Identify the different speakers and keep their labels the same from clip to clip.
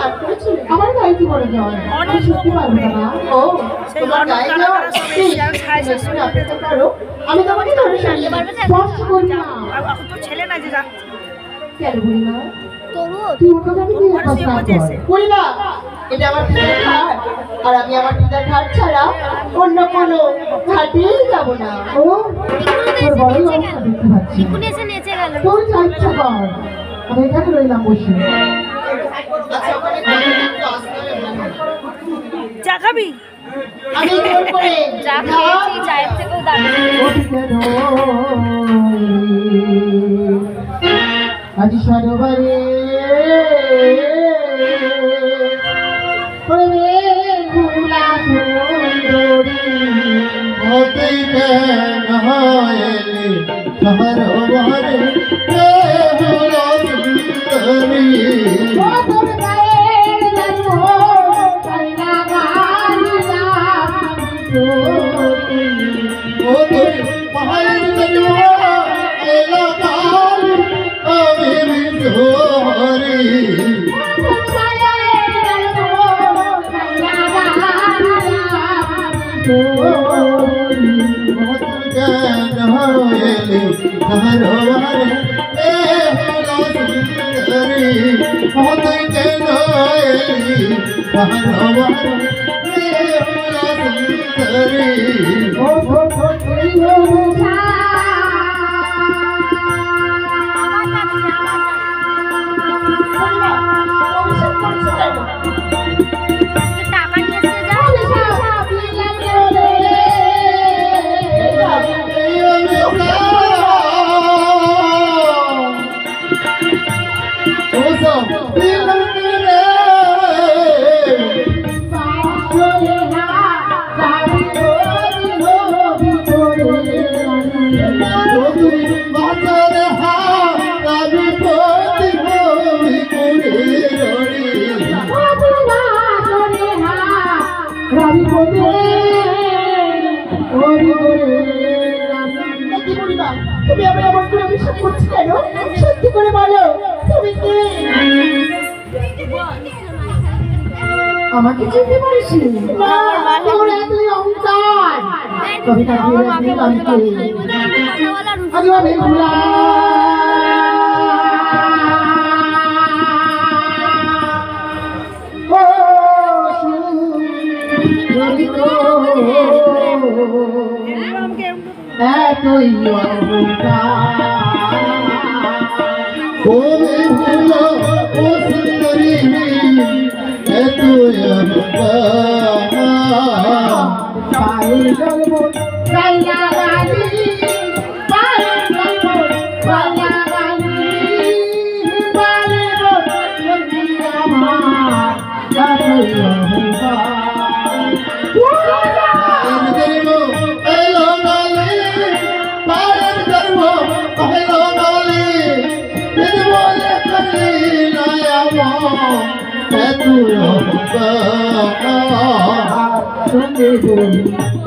Speaker 1: স্নান করেছিলে? আমার গায়ে কি করে জল? আমি সত্যি পারবো না। ও তোমার গায়ে জল? আপনি তো পারো, আমি তোমাকে ধরে স্পর্শ করি না।
Speaker 2: তো ছেলে না যে যাচ্ছে
Speaker 1: কেন বলি না? তুই ওর কথা কি বলি না? এটা আমার পিতার ঘাট, আর আমি আমার পিতার ঘাট ছাড়া অন্য কোনো ঘাটেই যাব না। ও তোর বড়ই অবস্থা দেখতে পাচ্ছি। তোর যা ইচ্ছা কর, আমি এখানে রইলাম বসে। আচ্ছা ওখানে
Speaker 2: চা খাবি?
Speaker 1: আমি জোর করে
Speaker 2: চা খেয়েছি, চায়ের থেকেও দামি।
Speaker 1: আজ সরোবরে তুমি আমি আমার করে বিশ্বাস করছি কেন? সত্যি করে বলো তুমি কে? আমাকে চিনতে পারিস না? তোর এতই অহংকার। কবিতা দিয়ে আমি আমি ভুলা এতই অহংকার। ও ভুলা ও সুন্দরী এতই অহংকার। পায়ের জন্ম গাইলা গালি, পায়ের জন্ম গাইলা গালি, পায়ের জন্ম আমার এতই অহংকার।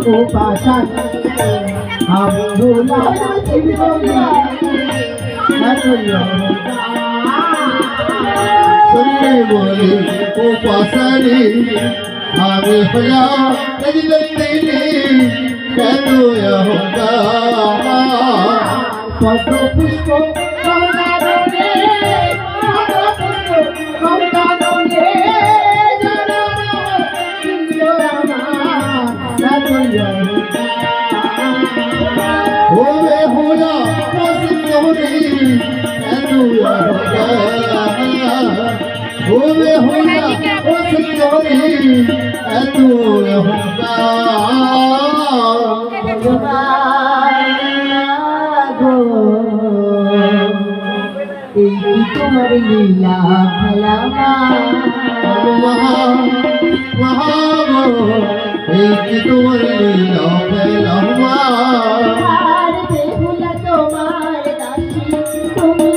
Speaker 1: ও পাশান আমি ভুলা বলি ও পাশানি আমি ভুলা পদ্ম পুষ্প তোমার লীলা খেলা তোমার লীলা খেলা তোমার দাসী তুমি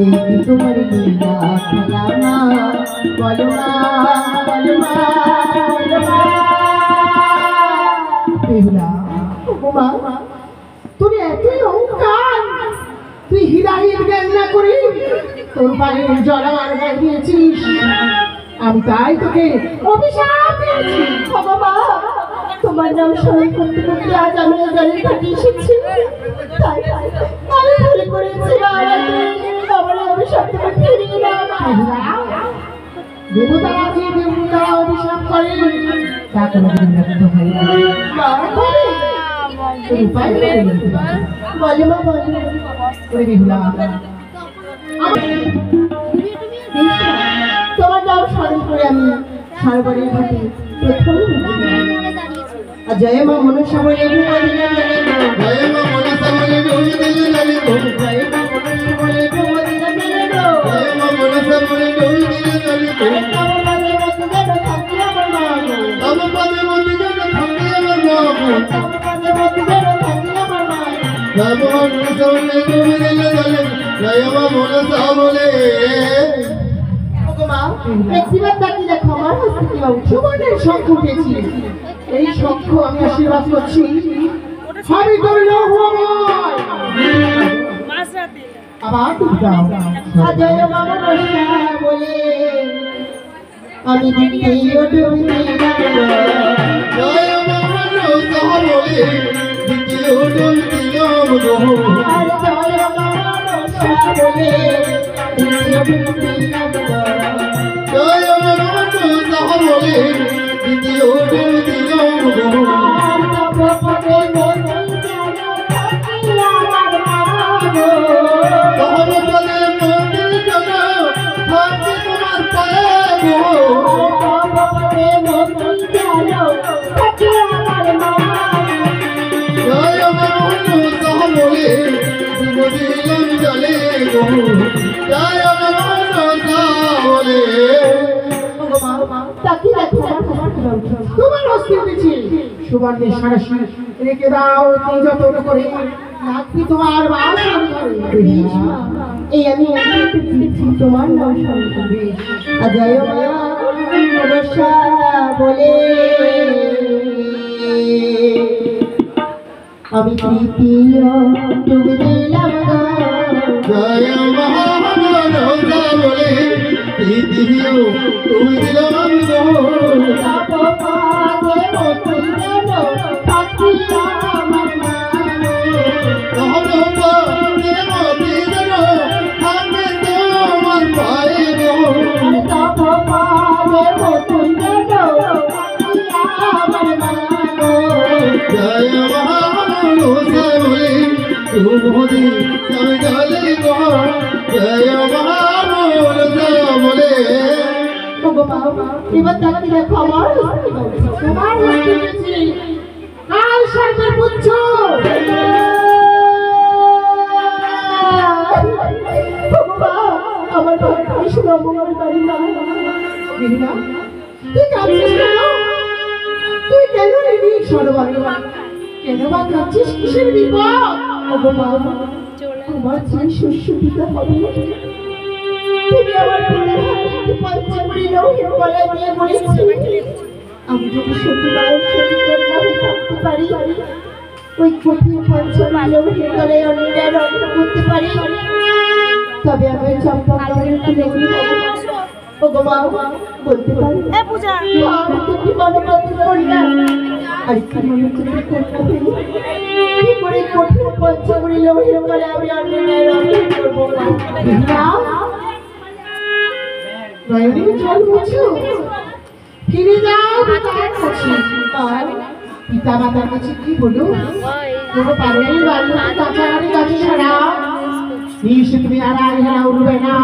Speaker 1: এই কি তোমার লীলা খেলা মা বলো মা বলো মা বলো মা বেহুলা ও মা তুমি এতই অহংকার তুই হীরাহীন জ্ঞান না করি তোর পায়ের জল আমার গায়ে দিয়েছিস আমি তাই তোকে অভিশাপ দিয়েছি বাবা তোমার নাম স্মরণ করতে করতে আজ আমি জলের ঘাটে এসেছি তাই আমি ভুলে করেছি আমার অভিশাপ থেকে ফিরিয়ে দাও দেবতা আছে দেবতা অভিশাপ করে তা কোনোদিন ব্যক্ত হয় না উপায় বলে মা বলে ওরে বেহুলা তোমার নাম স্মরণ করে আমি সারবারের ঘাটে প্রথম জয় মা মনসা বলে
Speaker 3: জয় মা মনসা বলে
Speaker 1: জয় মা মনসা বলে
Speaker 3: জয় মা মনসা বলে আমার পাদে মধ্যে যেন থাকি আমার মা জয় মা মনসা বলে জয় মা মনসা বলে
Speaker 1: একটিবার তাকিয়ে দেখো আমার হস্তে কি সুবর্ণের শঙ্খ উঠেছি এই শঙ্খ আমি আশীর্বাদ করছি আমি তোর লৌহময় আবার তুমি দাও জয় মামা রসা বলে আমি দ্বিতীয় ডুবতে
Speaker 3: জয় মা মনসা বলে দ্বিতীয় ডুবতে
Speaker 1: আর জয় মামা রসা বলে দ্বিতীয় ডুবতে
Speaker 3: জয় মা মনসা বলে দ্বিতীয় ডুবতে
Speaker 1: তোমার হস্তে উঠেছি সুবর্ণের সারসী রেখে দাও তুই যত করে রাত্রি তোমার বাস এই আমি তোমার নাম স্মরণ করবে জয় মা মনসা বলে আমি তৃতীয় ডুবে দিলাম
Speaker 3: জয় মা মনসা বলে দ্বিতীয় তুমি দিলাম জয় মা মনসা বলে তুমি আমি গলে গো জয় মা মনসা বলে
Speaker 1: এবার তাকে দেখো আমার তোমার কাল সরকার পুচ্ছ আমার আমার বাড়ি না তুই কাঁদছিস কেন তুই কেন রেডি সরবারে কেন বা কাঁদছিস কিসের বিপদ আমার যে শস্য পিতা হবে তুমি আমার পিতার হাতে একটি পঞ্চমুড়ি লৌহের গলায় দিয়ে বলেছি আমি যদি সতীবারের সতী কন্যা হয়ে থাকতে পারি ওই কঠিন পঞ্চমুড়ি লৌহের গলায় অন্যের রক্ষা করতে পারি তবে আমি চম্পা গানের তুলে ও গো মা বলতে পারি আমি তো কি মনোমন্ত্র করলাম আর কি মনোমন্ত্র করতে কি করে কঠিন পঞ্চমুড়ি লৌহের গলায় আমি অন্যের রক্ষা করবো না নয়নের জল মুছো ফিরে যাও পিতার কাছে আর পিতা মাতার কাছে কি বলো কোনো পাগলের বাড়ি কাছাকাছি কাছে ছাড়া নিশ্চয় তুমি আর আগে হেরা উঠবে না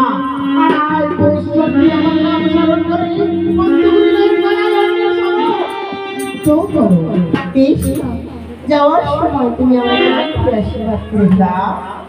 Speaker 1: আর আজ পরিশ্রমী আমার নাম স্মরণ করে বন্ধুগুলোর গলায় অন্যের সঙ্গে তো করো বেশ যাওয়ার সময় তুমি আমার আশীর্বাদ করে দাও